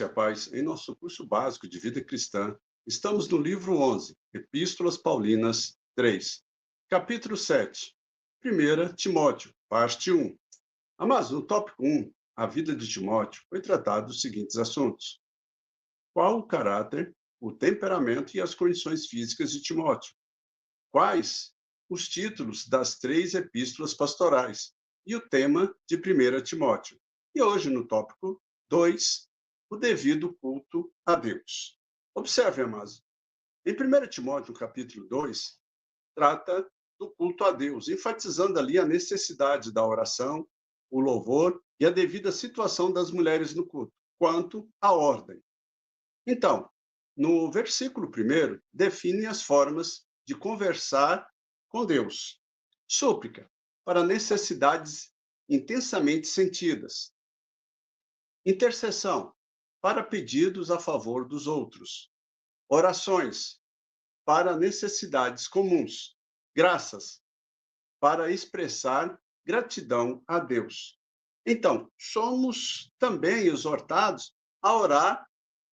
graça e a paz em nosso curso básico de vida cristã. Estamos no livro 11, Epístolas Paulinas 3, capítulo 7, 1 Timóteo, parte 1. Mas no tópico 1, a vida de Timóteo, foi tratado os seguintes assuntos: qual o caráter, o temperamento e as condições físicas de Timóteo? Quais os títulos das 3 epístolas pastorais? E o tema de 1 Timóteo. E hoje, no tópico 2, o devido culto a Deus. Observe, amados, em 1 Timóteo, capítulo 2, trata do culto a Deus, enfatizando ali a necessidade da oração, o louvor e a devida situação das mulheres no culto, quanto à ordem. Então, no versículo 1, define as formas de conversar com Deus. Súplica, para necessidades intensamente sentidas. Intercessão, para pedidos a favor dos outros. Orações, para necessidades comuns. Graças, para expressar gratidão a Deus. Então, somos também exortados a orar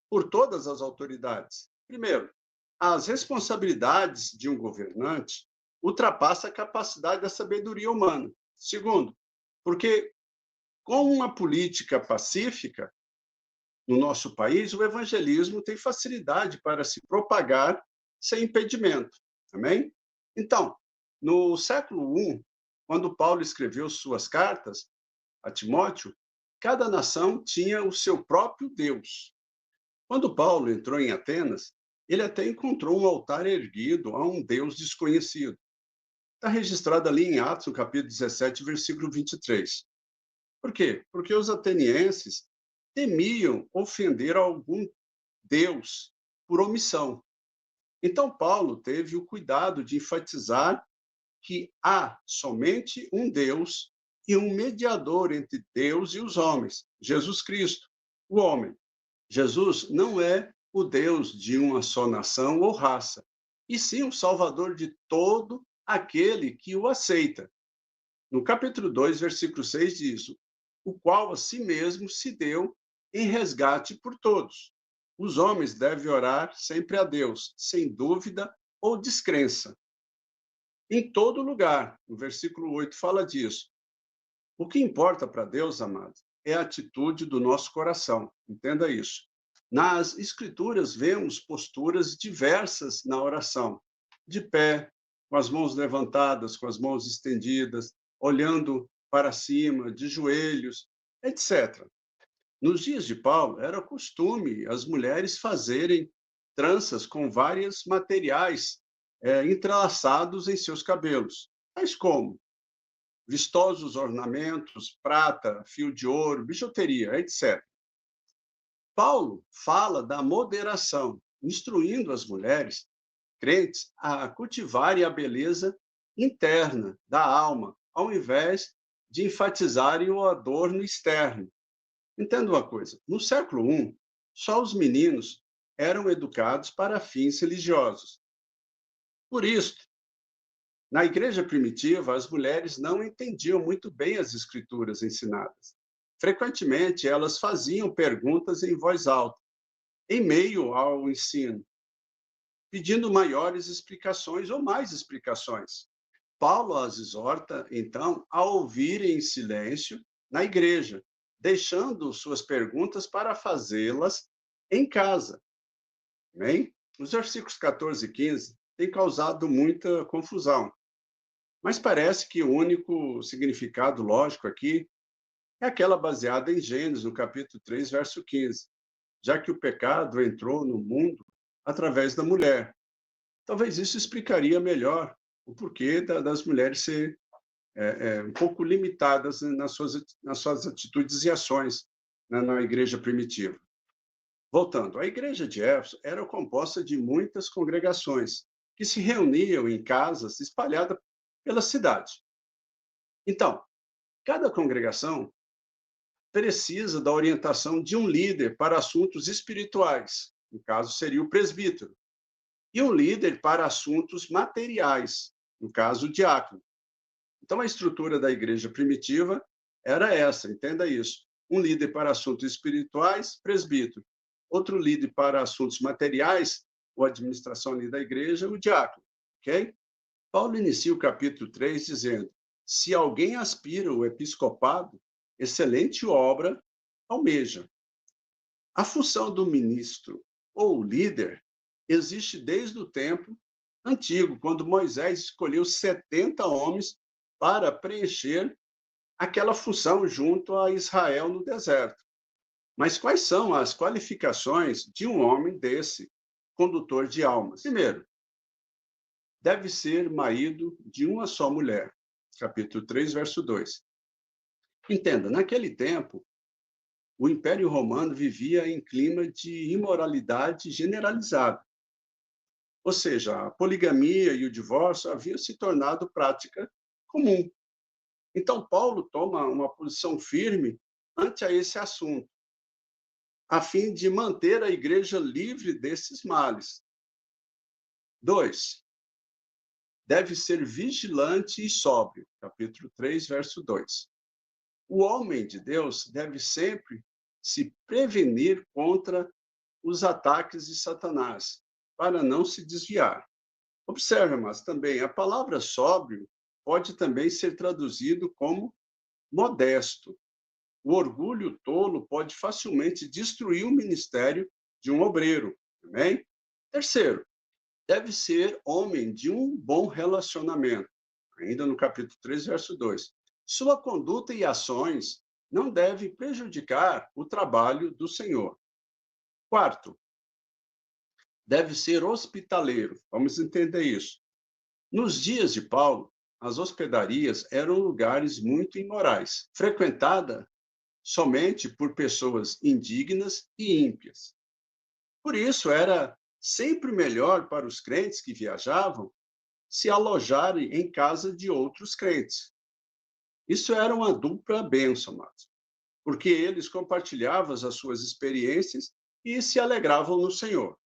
por todas as autoridades. Primeiro, as responsabilidades de um governante ultrapassam a capacidade da sabedoria humana. Segundo, porque com uma política pacífica no nosso país, o evangelismo tem facilidade para se propagar sem impedimento. Amém? Então, no século I, quando Paulo escreveu suas cartas a Timóteo, cada nação tinha o seu próprio Deus. Quando Paulo entrou em Atenas, ele até encontrou um altar erguido a um Deus desconhecido. Está registrado ali em Atos, no capítulo 17, versículo 23. Por quê? Porque os atenienses temiam ofender algum Deus por omissão. Então, Paulo teve o cuidado de enfatizar que há somente um Deus e um mediador entre Deus e os homens, Jesus Cristo, o homem. Jesus não é o Deus de uma só nação ou raça, e sim o Salvador de todo aquele que o aceita. No capítulo 2, versículo 6 diz: o qual a si mesmo se deu em resgate por todos. Os homens devem orar sempre a Deus, sem dúvida ou descrença. Em todo lugar, no versículo 8 fala disso. O que importa para Deus, amados, é a atitude do nosso coração. Entenda isso. Nas Escrituras, vemos posturas diversas na oração. De pé, com as mãos levantadas, com as mãos estendidas, olhando para cima, de joelhos, etc. Nos dias de Paulo, era costume as mulheres fazerem tranças com vários materiais entrelaçados em seus cabelos, tais como vistosos ornamentos, prata, fio de ouro, bijuteria, etc. Paulo fala da moderação, instruindo as mulheres crentes a cultivarem a beleza interna da alma, ao invés de enfatizarem o adorno externo. Entenda uma coisa, no século I, só os meninos eram educados para fins religiosos. Por isso, na igreja primitiva, as mulheres não entendiam muito bem as escrituras ensinadas. Frequentemente, elas faziam perguntas em voz alta, em meio ao ensino, pedindo maiores explicações ou mais explicações. Paulo as exorta, então, a ouvirem em silêncio na igreja, deixando suas perguntas para fazê-las em casa. Amém? Os versículos 14 e 15 têm causado muita confusão, mas parece que o único significado lógico aqui é aquela baseada em Gênesis, no capítulo 3, verso 15, já que o pecado entrou no mundo através da mulher. Talvez isso explicaria melhor o porquê das mulheres serem um pouco limitadas nas suas atitudes e ações, né, na igreja primitiva. Voltando, a igreja de Éfeso era composta de muitas congregações que se reuniam em casas espalhadas pela cidade. Então, cada congregação precisa da orientação de um líder para assuntos espirituais, no caso seria o presbítero, e um líder para assuntos materiais, no caso o diácono. Então, a estrutura da igreja primitiva era essa, entenda isso. Um líder para assuntos espirituais, presbítero. Outro líder para assuntos materiais, ou administração ali da igreja, o diácono, ok? Paulo inicia o capítulo 3 dizendo: se alguém aspira o episcopado, excelente obra almeja. A função do ministro ou líder existe desde o tempo antigo, quando Moisés escolheu 70 homens para preencher aquela função junto a Israel no deserto. Mas quais são as qualificações de um homem desse, condutor de almas? Primeiro, deve ser marido de uma só mulher. Capítulo 3, verso 2. Entenda, naquele tempo, o Império Romano vivia em clima de imoralidade generalizada. Ou seja, a poligamia e o divórcio haviam se tornado prática comum. Então, Paulo toma uma posição firme ante a esse assunto, a fim de manter a igreja livre desses males. 2. Deve ser vigilante e sóbrio. Capítulo 3, verso 2. O homem de Deus deve sempre se prevenir contra os ataques de Satanás, para não se desviar. Observe, mas também a palavra sóbrio pode também ser traduzido como modesto. O orgulho tolo pode facilmente destruir o ministério de um obreiro. Amém? Terceiro, deve ser homem de um bom relacionamento. Ainda no capítulo 3, verso 2. Sua conduta e ações não devem prejudicar o trabalho do Senhor. Quarto, deve ser hospitaleiro. Vamos entender isso. Nos dias de Paulo, as hospedarias eram lugares muito imorais, frequentada somente por pessoas indignas e ímpias. Por isso, era sempre melhor para os crentes que viajavam se alojarem em casa de outros crentes. Isso era uma dupla bênção, amados, porque eles compartilhavam as suas experiências e se alegravam no Senhor.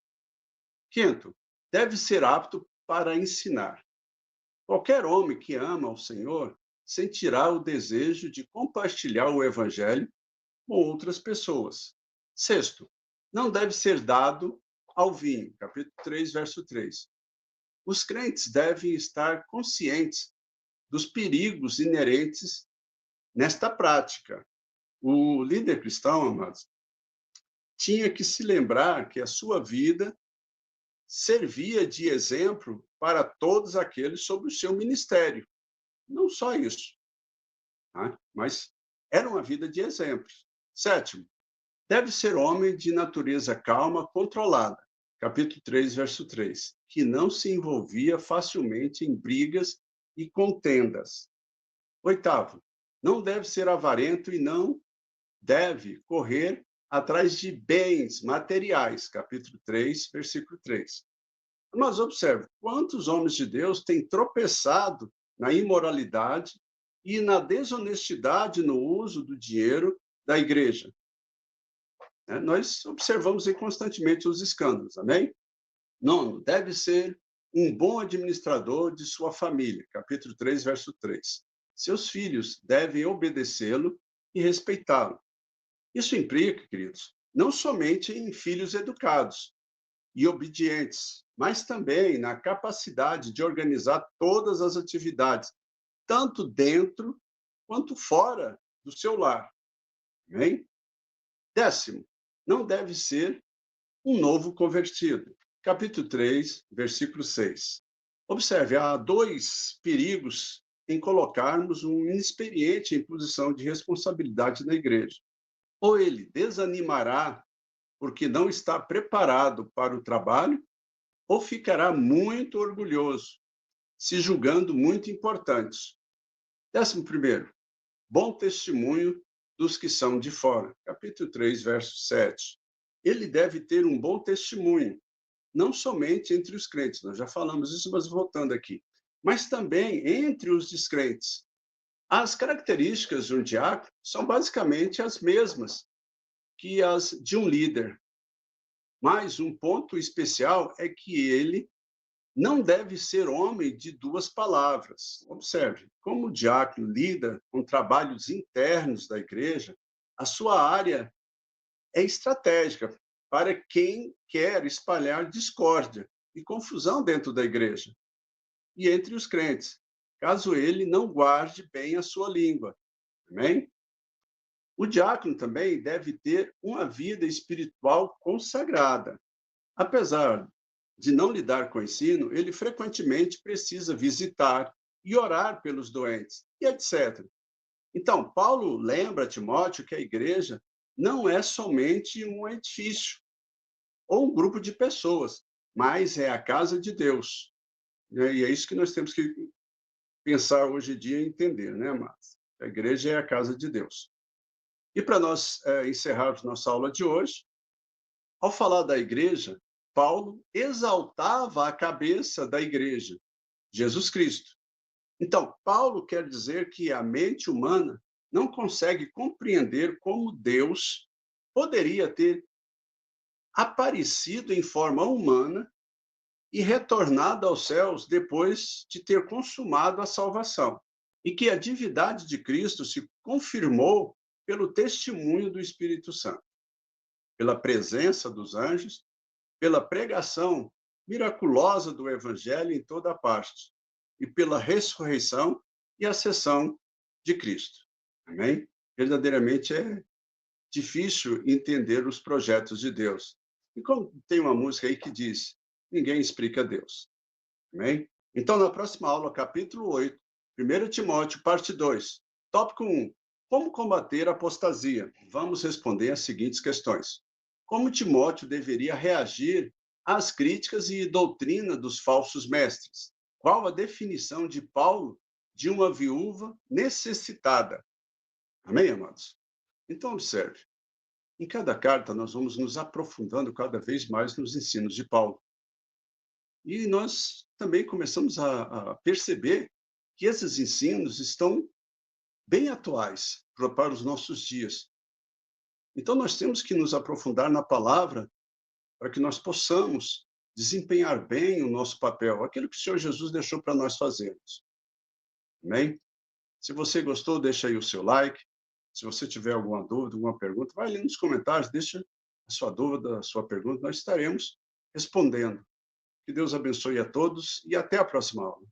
Quinto, deve ser apto para ensinar. Qualquer homem que ama ao Senhor sentirá o desejo de compartilhar o evangelho com outras pessoas. Sexto, não deve ser dado ao vinho. Capítulo 3, verso 3. Os crentes devem estar conscientes dos perigos inerentes nesta prática. O líder cristão, amados, tinha que se lembrar que a sua vida servia de exemplo para todos aqueles sob o seu ministério. Não só isso, tá? Mas era uma vida de exemplos. Sétimo, deve ser homem de natureza calma, controlada. Capítulo 3, verso 3. Que não se envolvia facilmente em brigas e contendas. Oitavo, não deve ser avarento e não deve correr atrás de bens materiais. Capítulo 3, versículo 3. Mas observe, quantos homens de Deus têm tropeçado na imoralidade e na desonestidade no uso do dinheiro da igreja? Nós observamos constantemente os escândalos, amém? Nono, deve ser um bom administrador de sua família. Capítulo 3, verso 3. Seus filhos devem obedecê-lo e respeitá-lo. Isso implica, queridos, não somente em filhos educados e obedientes, mas também na capacidade de organizar todas as atividades, tanto dentro quanto fora do seu lar. Amém? Décimo, não deve ser um novo convertido. Capítulo 3, versículo 6. Observe, há dois perigos em colocarmos um inexperiente em posição de responsabilidade na igreja. Ou ele desanimará porque não está preparado para o trabalho, ou ficará muito orgulhoso, se julgando muito importante. 11º, bom testemunho dos que são de fora. Capítulo 3, verso 7. Ele deve ter um bom testemunho, não somente entre os crentes, nós já falamos isso, mas voltando aqui, mas também entre os descrentes. As características de um diácono são basicamente as mesmas que as de um líder. Mas um ponto especial é que ele não deve ser homem de duas palavras. Observe, como o diácono lida com trabalhos internos da igreja, a sua área é estratégica. para quem quer espalhar discórdia e confusão dentro da igreja e entre os crentes, caso ele não guarde bem a sua língua. Amém? O diácono também deve ter uma vida espiritual consagrada. Apesar de não lidar com o ensino, ele frequentemente precisa visitar e orar pelos doentes, e etc. Então, Paulo lembra a Timóteo que a igreja não é somente um edifício ou um grupo de pessoas, mas é a casa de Deus. Né? E é isso que nós temos que pensar hoje em dia e entender, né, Márcia? A igreja é a casa de Deus. E para nós encerrarmos nossa aula de hoje, ao falar da igreja, Paulo exaltava a cabeça da igreja, Jesus Cristo. Então, Paulo quer dizer que a mente humana não consegue compreender como Deus poderia ter aparecido em forma humana e retornado aos céus depois de ter consumado a salvação. E que a divindade de Cristo se confirmou pelo testemunho do Espírito Santo, pela presença dos anjos, pela pregação miraculosa do Evangelho em toda parte, e pela ressurreição e ascensão de Cristo. Amém? Verdadeiramente é difícil entender os projetos de Deus. E como tem uma música aí que diz, ninguém explica Deus. Amém? Então, na próxima aula, capítulo 8, 1 Timóteo, parte 2, tópico 1, como combater a apostasia? Vamos responder as seguintes questões. Como Timóteo deveria reagir às críticas e doutrina dos falsos mestres? Qual a definição de Paulo de uma viúva necessitada? Amém, amados? Então, observe. Em cada carta, nós vamos nos aprofundando cada vez mais nos ensinos de Paulo. E nós também começamos a perceber que esses ensinos estão bem atuais para os nossos dias. Então, nós temos que nos aprofundar na palavra para que nós possamos desempenhar bem o nosso papel, aquilo que o Senhor Jesus deixou para nós fazermos. Amém? Se você gostou, deixa aí o seu like. Se você tiver alguma dúvida, alguma pergunta, vai ali nos comentários, deixa a sua dúvida, a sua pergunta, nós estaremos respondendo. Que Deus abençoe a todos e até a próxima aula.